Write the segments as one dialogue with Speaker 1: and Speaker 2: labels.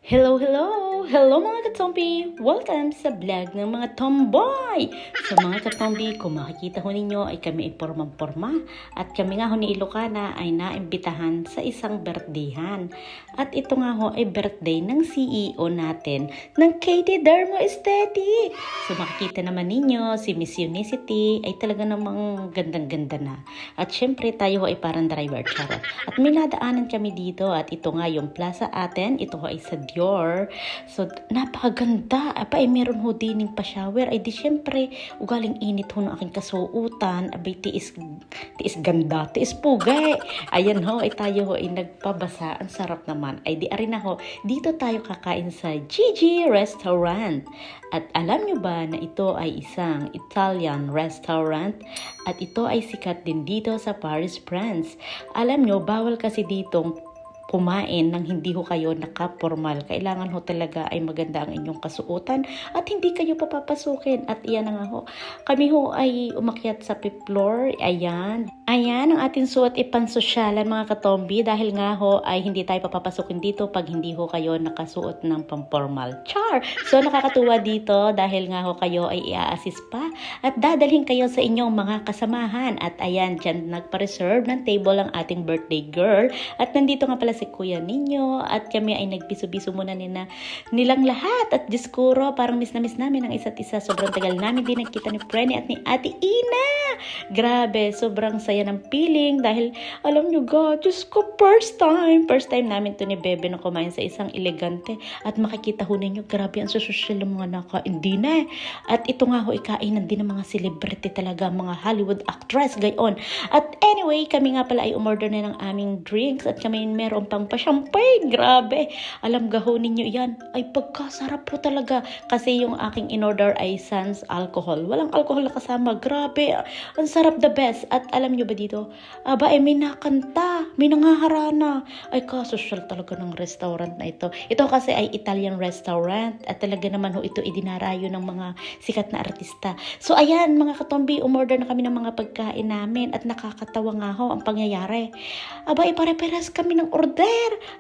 Speaker 1: Hello, hello! Hello mga katombi! Welcome sa vlog ng mga tomboy! Sa mga katombi, kung makikita ho ninyo ay kami ay pormang-porma at kami nga ho ni Ilocana ay naimbitahan sa isang birthdayhan. At ito nga ho ay birthday ng CEO natin ng KD Dermo Aesthetic. So makikita naman ninyo si Miss Unicity ay talaga namang gandang-ganda na. At syempre tayo ho ay parang driver charot. At may nadaanan kami dito at ito nga yung plaza atin. Ito ho ay sa Dior. So, napakaganda. Apa, meron ho dining pa-shower. Ay, di syempre, ugaling init ho ng aking kasuutan. Abay, tiis ganda, tiis pugay. Ayan ho, ay tayo ho ay nagpabasa. Ang sarap naman. Ay, di arin na ho. Dito tayo kakain sa Gigi Restaurant. At alam nyo ba na ito ay isang Italian restaurant? At ito ay sikat din dito sa Paris, France. Alam nyo, bawal kasi ditong kumain nang hindi ho kayo nakapormal. Kailangan ho talaga ay maganda ang inyong kasuotan at hindi kayo papapasukin. At iyan na nga ho. Kami ho ay umakyat sa fifth floor. Ayan. Ayan ang ating suot ipansosyalan mga katombi dahil nga ho ay hindi tayo papapasukin dito pag hindi ho kayo nakasuot ng pampormal. Char! So nakakatuwa dito dahil nga ho kayo ay i-assist pa at dadalhin kayo sa inyong mga kasamahan. At ayan, dyan nagpa-reserve ng table ang ating birthday girl. At nandito nga pala si kuya ninyo at kami ay nagbiso-biso muna nilang lahat at diskuro parang miss na miss namin ang isa't isa. Sobrang tagal namin din nagkita ni Frenny at ni Ate Ina. Grabe, sobrang saya ng feeling dahil alam nyo God, Diyos ko, first time namin to ni Bebe na kumain sa isang elegante at makikita ho ninyo, grabe ang susosyal ng mga nakain din eh. At ito nga ho, ikainan din ng mga celebrity talaga, mga Hollywood actress, gayon. At anyway, kami nga pala ay umorder na ng aming drinks at kami meron pang pa-champagne. Grabe. Alam gaho ninyo yan. Ay pagkasarap po talaga. Kasi yung aking in-order ay sans alcohol. Walang alcohol na kasama. Grabe. Ang sarap, the best. At alam nyo ba dito? Aba, may nakanta. May nangaharana. Ay kasosyal talaga ng restaurant na ito. Ito kasi ay Italian restaurant. At talaga naman ho ito idinarayo ng mga sikat na artista. So ayan mga katombi, umorder na kami ng mga pagkain namin. At nakakatawa nga ho ang pangyayari. Aba, pare-pares kami ng order.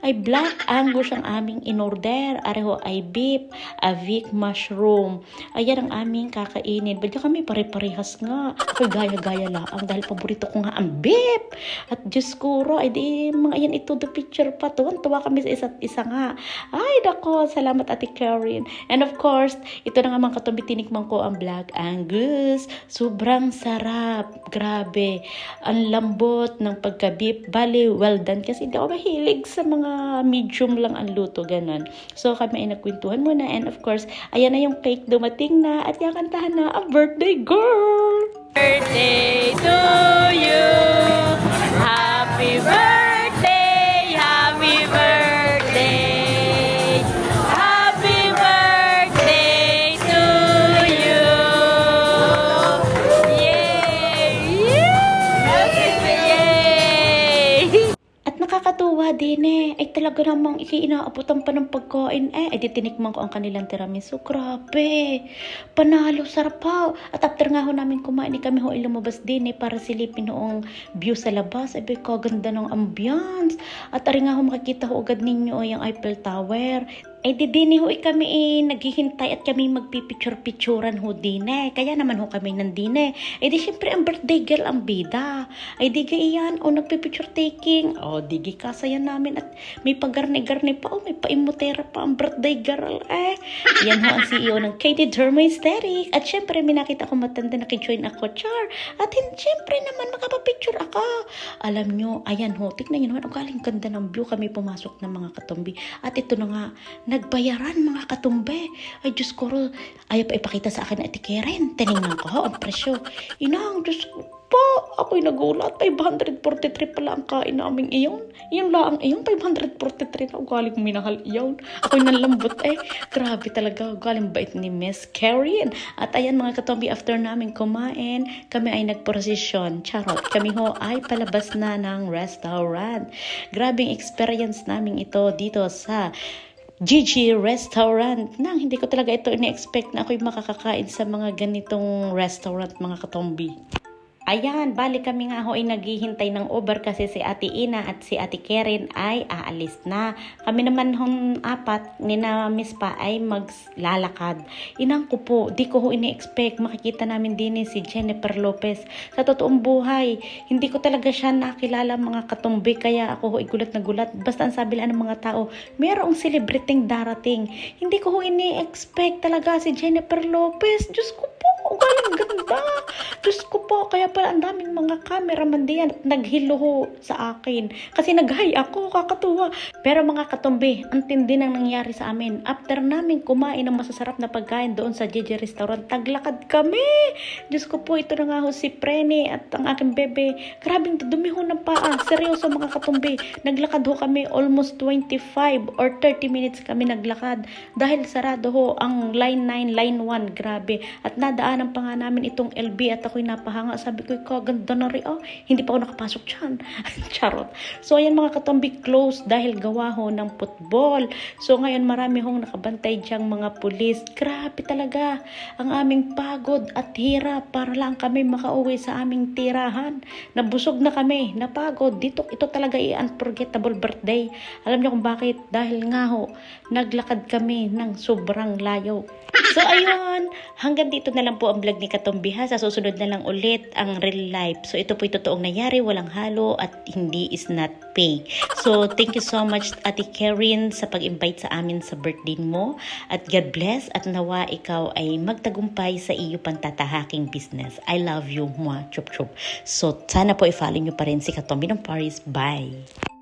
Speaker 1: Ay black angus ang aming in-order. Areho ay beef, avec mushroom. Ayan ang aming kakainin. Badya kami pare-parehas nga. Ako'y gaya-gaya lang dahil paborito ko nga ang beef. At Diyos ko, ay di mga yan ito the picture pa. Tuwan-tuwa kami sa isa't isa nga. Ay dako, salamat Ate Karen. And of course, ito na nga mga katombi, tinikman ko ang black angus. Sobrang sarap. Grabe. Ang lambot ng pagka-beef. Bali, well done kasi hindi ako mahilig sa mga medium lang ang luto, ganun. So kami ay nagkwentuhan muna and of course, ayan na yung cake dumating na at yakantahan na ang birthday girl! Birthday to you! Happy birthday! Happy birthday! Happy birthday to you! Yay! Yay! At nakakatuwa din eh. Ay talaga namang ikinaabutan pa ng pagkain eh. Ay tinikman ko ang kanilang tiramisu. Grabe. Panalo, sarap pa. At after nga ho namin kumain, kami ho ay lumabas din eh para silipin noong view sa labas. Ay kaganda ng ambience. At ari nga ho makikita ho agad ninyo yung Eiffel Tower. Ay di din ho kami naghihintay at kami magpipicture-picturean ho din eh. Kaya naman ho kami nandin eh. Ay di syempre ang birthday girl ang bida. Ay di iyan o nagpipicture taking. O di kasaya namin at may pagarni-garni pa o may paimotera pa ang birthday girl eh. Yan ho ang CEO ng KD Dermo Aesthetic. At syempre may nakita ko matanda na join ako, char. At syempre naman makapapicture ako. Alam nyo, ayan ho, tignan nyo naman, ang galing ganda ng view. Kami pumasok ng mga katombi. At ito na nga, nagbayaran mga katumbe. Ay Diyos ko, ayaw pa ipakita sa akin na Karen. Tinignan ko ang presyo. Inang, Diyos ko po, ako'y nagulat. 543 pala ang kain naming iyon. Iyon lang iyon, 543 na ugaling minahal iyon. Ako'y nanlambot eh. Grabe talaga, ugaling bait ni Miss Karen. At ayan mga katumbi, after namin kumain, kami ay nagprosesyon. Charot, kami ho ay palabas na ng restaurant. Grabing experience namin ito dito sa Gigi Restaurant. Nang hindi ko talaga ito ini-expect na ako'y makakakain sa mga ganitong restaurant mga katombi. Ayan, bali kami nga ho ay naghihintay ng Uber kasi si Ate Ina at si Ate Karen ay aalis na. Kami naman hong apat, ni na Miss pa ay maglalakad. Inang ko po, di ko ho ini-expect makikita namin din si Jennifer Lopez. Sa totoong buhay, hindi ko talaga siya nakilala mga katumbi kaya ako ho ay gulat na gulat. Basta ang sabi lang ng mga tao, mayroong celebriting darating. Hindi ko ho ini-expect talaga si Jennifer Lopez. Diyos ko po, ang galing ganda. Diyos ko po, kaya pala ang daming mga cameraman diyan at naghilo ho sa akin. Kasi nag-hi ako, kakatuwa. Pero mga katumbi, ang tindi nang nangyari sa amin. After namin kumain ng masasarap na pagkain doon sa JJ Restaurant, taglakad kami. Diyos ko po, ito na nga ho si Prene at ang aking bebe. Grabing dumi ho ng paa. Seryoso mga katumbi. Naglakad ho kami almost 25 or 30 minutes kami naglakad. Dahil sarado ho ang line 9, line 1. Grabe. At nadaanan pa nga namin itong LB at ako'y napahanga. Sabi ko, kaganda na rin. Hindi pa ako nakapasok dyan. Charot. So, ayan mga katumbi, close dahil gawa ho ng football. So, ngayon marami hong nakabantay dyang mga pulis. Grabe talaga. Ang aming pagod at hirap para lang kami makauwi sa aming tirahan. Nabusog na kami. Napagod. Ito talaga unforgettable birthday. Alam niyo kung bakit? Dahil nga ho, naglakad kami ng sobrang layo. So, ayun. Hanggang dito na lang po ang vlog ni Katumbi ha. Sa susunod na lang ulit ang real life. So, ito po totoong nangyari. Walang halo at hindi is not fake. So, thank you so much Ate Karen sa pag-invite sa amin sa birthday mo. At God bless at nawa ikaw ay magtagumpay sa iyo pantatahaking business. I love you. Mwah. Chup chup. So, sana po i-follow nyo pa rin si Katumbi ng Paris. Bye!